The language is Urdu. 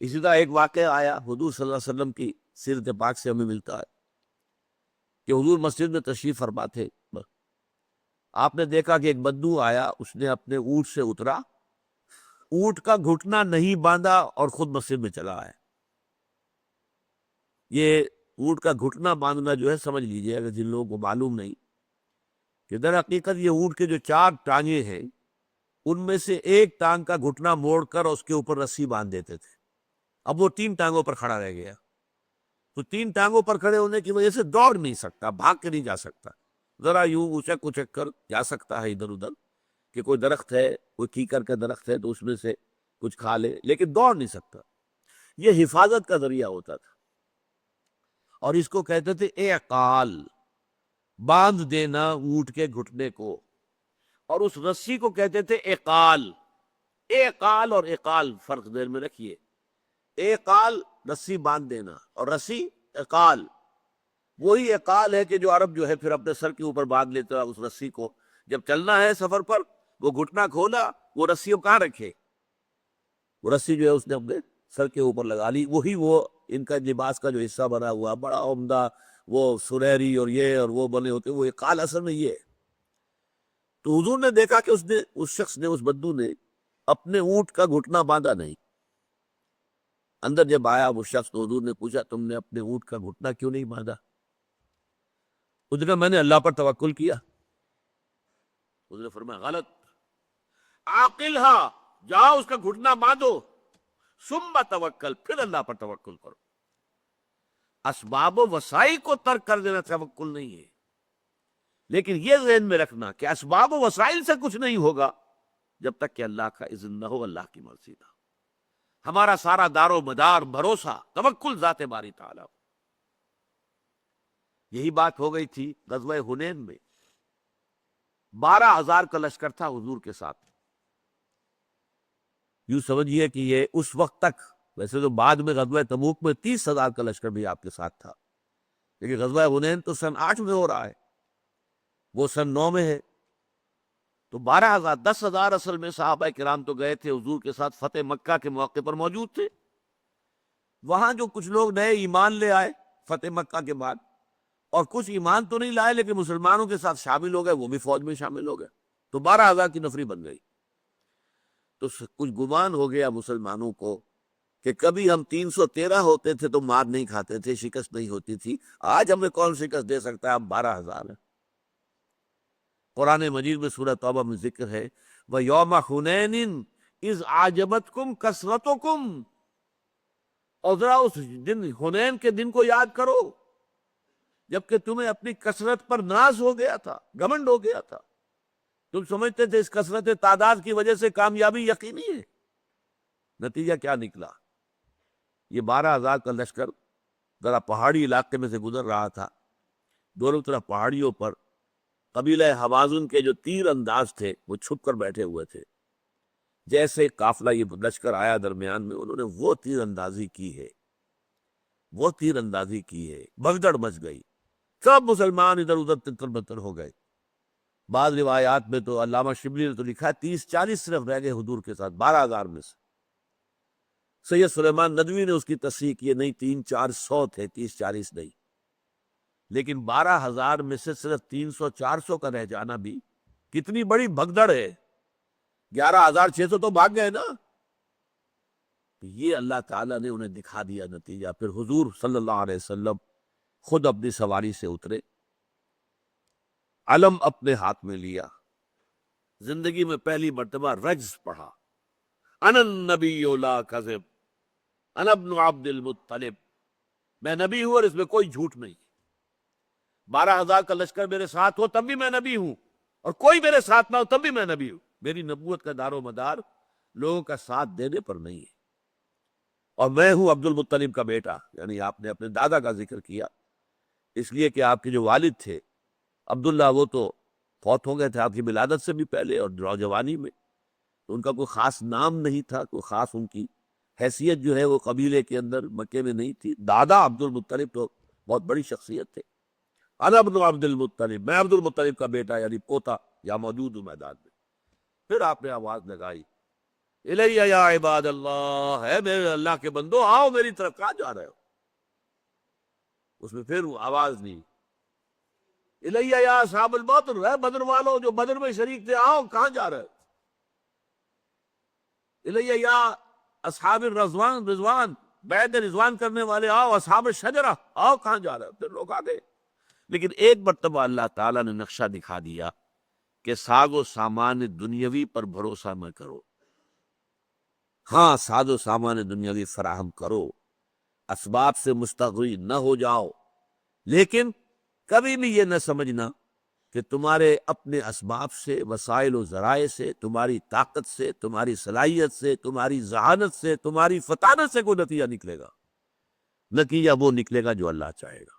اسی طرح ایک واقعہ آیا حضور صلی اللہ علیہ وسلم کی سیرت پاک سے ہمیں ملتا ہے کہ حضور مسجد میں تشریف فرما تھے، آپ نے دیکھا کہ ایک بدو آیا، اس نے اپنے اونٹ سے اترا، اونٹ کا گھٹنا نہیں باندھا اور خود مسجد میں چلا آیا۔ یہ اونٹ کا گھٹنا باندھنا جو ہے سمجھ لیجئے، اگر جن لوگوں کو معلوم نہیں، کہ در حقیقت یہ اونٹ کے جو 4 ٹانگیں ہیں ان میں سے ایک ٹانگ کا گھٹنا موڑ کر اس کے اوپر رسی باندھ دیتے تھے۔ اب وہ 3 ٹانگوں پر کھڑا رہ گیا، تو 3 ٹانگوں پر کھڑے ہونے کی وجہ سے دوڑ نہیں سکتا، بھاگ کے نہیں جا سکتا، ذرا یوں اچک اچک کر جا سکتا ہے ادھر ادھر، کہ کوئی درخت ہے، کوئی کیکر کا درخت ہے تو اس میں سے کچھ کھا لے، لیکن دوڑ نہیں سکتا۔ یہ حفاظت کا ذریعہ ہوتا تھا، اور اس کو کہتے تھے اعقال، باندھ دینا اونٹ کے گھٹنے کو، اور اس رسی کو کہتے تھے اعقال۔ اعقال اور اعقال فرق دیر میں رکھیے، اعقال رسی باندھ دینا، اور رسی اعقال، وہی اعقال ہے کہ جو عرب جو ہے پھر اپنے سر کے اوپر باندھ لیتا اس رسی کو، جب چلنا ہے سفر پر، وہ گھٹنا کھولا، وہ رسی کو کہاں رکھے، وہ رسی جو ہے اس نے اپنے سر کے اوپر لگا لی، وہی وہ ان کا لباس کا جو حصہ بنا ہوا بڑا عمدہ، وہ سنہری اور یہ اور وہ بنے ہوتے، وہ اعقال اصل میں یہ ہے۔ تو حضور نے دیکھا کہ اس شخص نے، اس بدو نے اپنے اونٹ کا گھٹنا باندھا نہیں۔ اندر جب آیا وہ شخص تو حضور نے پوچھا تم نے اپنے اونٹ کا گھٹنا کیوں نہیں باندھا؟ اس نے کہا میں نے اللہ پر توکل کیا۔ حضور نے فرمایا غلط، عاقلھا، جاؤ اس کا گھٹنا باندھو، ثم توکل، پھر اللہ پر توکل کرو۔ اسباب و وسائل کو ترک کر دینا توکل نہیں ہے، لیکن یہ ذہن میں رکھنا کہ اسباب و وسائل سے کچھ نہیں ہوگا جب تک کہ اللہ کا اذن نہ ہو، اللہ کی مرضی نہ ہو۔ ہمارا سارا دار و مدار، بھروسہ، توکل ذات باری تعالیٰ۔ یہی بات ہو گئی تھی غزوہ حنین میں، 12,000 کا لشکر تھا حضور کے ساتھ۔ یوں سمجھیے کہ یہ اس وقت تک، ویسے تو بعد میں غزوہ تبوک میں 30,000 کا لشکر بھی آپ کے ساتھ تھا، لیکن غزوہ حنین تو سن 8 میں ہو رہا ہے، وہ سن 9 میں ہے، تو 12,000، 10,000 اصل میں صحابہ کرام تو گئے تھے حضور کے ساتھ، فتح مکہ کے موقع پر موجود تھے۔ وہاں جو کچھ لوگ نئے ایمان لے آئے فتح مکہ کے بعد، اور کچھ ایمان تو نہیں لائے لیکن مسلمانوں کے ساتھ شامل ہو گئے، وہ بھی فوج میں شامل ہو گئے، تو 12,000 کی نفری بن گئی۔ تو کچھ گمان ہو گیا مسلمانوں کو کہ کبھی ہم 313 ہوتے تھے تو مار نہیں کھاتے تھے، شکست نہیں ہوتی تھی، آج ہمیں کون شکست دے سکتا ہے، اب 12,000 ہے۔ قرآن مجید میں سورہ توبہ میں ذکر ہے وَيَوْمَ حُنَيْنٍ اِذْ أَعْجَبَتْكُمْ كَثْرَتُكُمْ، اور ذرا اس دن حنین کے دن کو یاد کرو جبکہ تمہیں اپنی کثرت پر ناز ہو گیا تھا، گھمنڈ ہو گیا تھا، تم سمجھتے تھے اس کثرت تعداد کی وجہ سے کامیابی یقینی ہے۔ نتیجہ کیا نکلا؟ یہ 12,000 کا لشکر ذرا پہاڑی علاقے میں سے گزر رہا تھا، دونوں طرف پہاڑیوں پر قبیلہ حوازن کے جو تیر انداز تھے وہ چھپ کر بیٹھے ہوئے تھے۔ جیسے قافلہ یہ لشکر آیا درمیان میں، انہوں نے وہ تیر اندازی کی ہے، وہ تیر اندازی کی ہے، بھگدڑ مچ گئی، سب مسلمان ادھر ادھر تتر بتر ہو گئے۔ بعض روایات میں تو علامہ شبلی نے تو لکھا 30-40 صرف رہ گئے حضور کے ساتھ 12,000 میں سے۔ سید سلیمان ندوی نے اس کی تصحیح کی، نہیں 300-400 تھے، 30-40 نہیں، لیکن 12,000 میں سے صرف 300-400 کا رہ جانا بھی کتنی بڑی بھگدڑ ہے۔ 11,600 تو بھاگ گئے نا۔ یہ اللہ تعالیٰ نے انہیں دکھا دیا نتیجہ۔ پھر حضور صلی اللہ علیہ وسلم خود اپنی سواری سے اترے، علم اپنے ہاتھ میں لیا، زندگی میں پہلی مرتبہ رجز پڑھا، انا النبی لا کذب، انا ابن عبد المطلب، میں نبی ہوں اور اس میں کوئی جھوٹ نہیں۔ 12,000 کا لشکر میرے ساتھ ہو تب بھی میں نبی ہوں، اور کوئی میرے ساتھ نہ ہو تب بھی میں نبی ہوں۔ میری نبوت کا دار و مدار لوگوں کا ساتھ دینے پر نہیں ہے۔ اور میں ہوں عبد المطلب کا بیٹا، یعنی آپ نے اپنے دادا کا ذکر کیا، اس لیے کہ آپ کے جو والد تھے عبداللہ وہ تو فوت ہو گئے تھے آپ کی ولادت سے بھی پہلے اور نوجوانی میں، تو ان کا کوئی خاص نام نہیں تھا، کوئی خاص ان کی حیثیت جو ہے وہ قبیلے کے اندر مکے میں نہیں تھی۔ دادا عبد المطلب تو بہت بڑی شخصیت تھے۔ انا ابن عبد المطلب، میں عبد المطلب کا بیٹا یعنی پوتا، یا موجود ہوں میدان میں۔ پھر آپ نے آواز لگائی الیہ یا عباد اللہ، ہے میرے اللہ کے بندو آؤ میری طرف، کہاں جا رہے ہو؟ اس میں پھر وہ آواز نہیں، الیہ یا اصحاب البدر، ہے بدر والوں جو بدر میں شریک تھے، آؤ کہاں جا رہے ہو؟ الیہ یا اصحاب الرضوان، رضوان بیعت رضوان کرنے والے، آؤ اصحاب الشجرہ، آؤ کہاں جا رہے ہو؟ پھر لوگ آ گئے۔ لیکن ایک مرتبہ اللہ تعالیٰ نے نقشہ دکھا دیا کہ ساز و سامان دنیاوی پر بھروسہ نہ کرو، ہاں ساز و سامان دنیاوی فراہم کرو، اسباب سے مستغنی نہ ہو جاؤ، لیکن کبھی بھی یہ نہ سمجھنا کہ تمہارے اپنے اسباب سے، وسائل و ذرائع سے، تمہاری طاقت سے، تمہاری صلاحیت سے، تمہاری ذہانت سے، تمہاری فطانت سے کوئی نتیجہ نکلے گا۔ نتیجہ وہ نکلے گا جو اللہ چاہے گا۔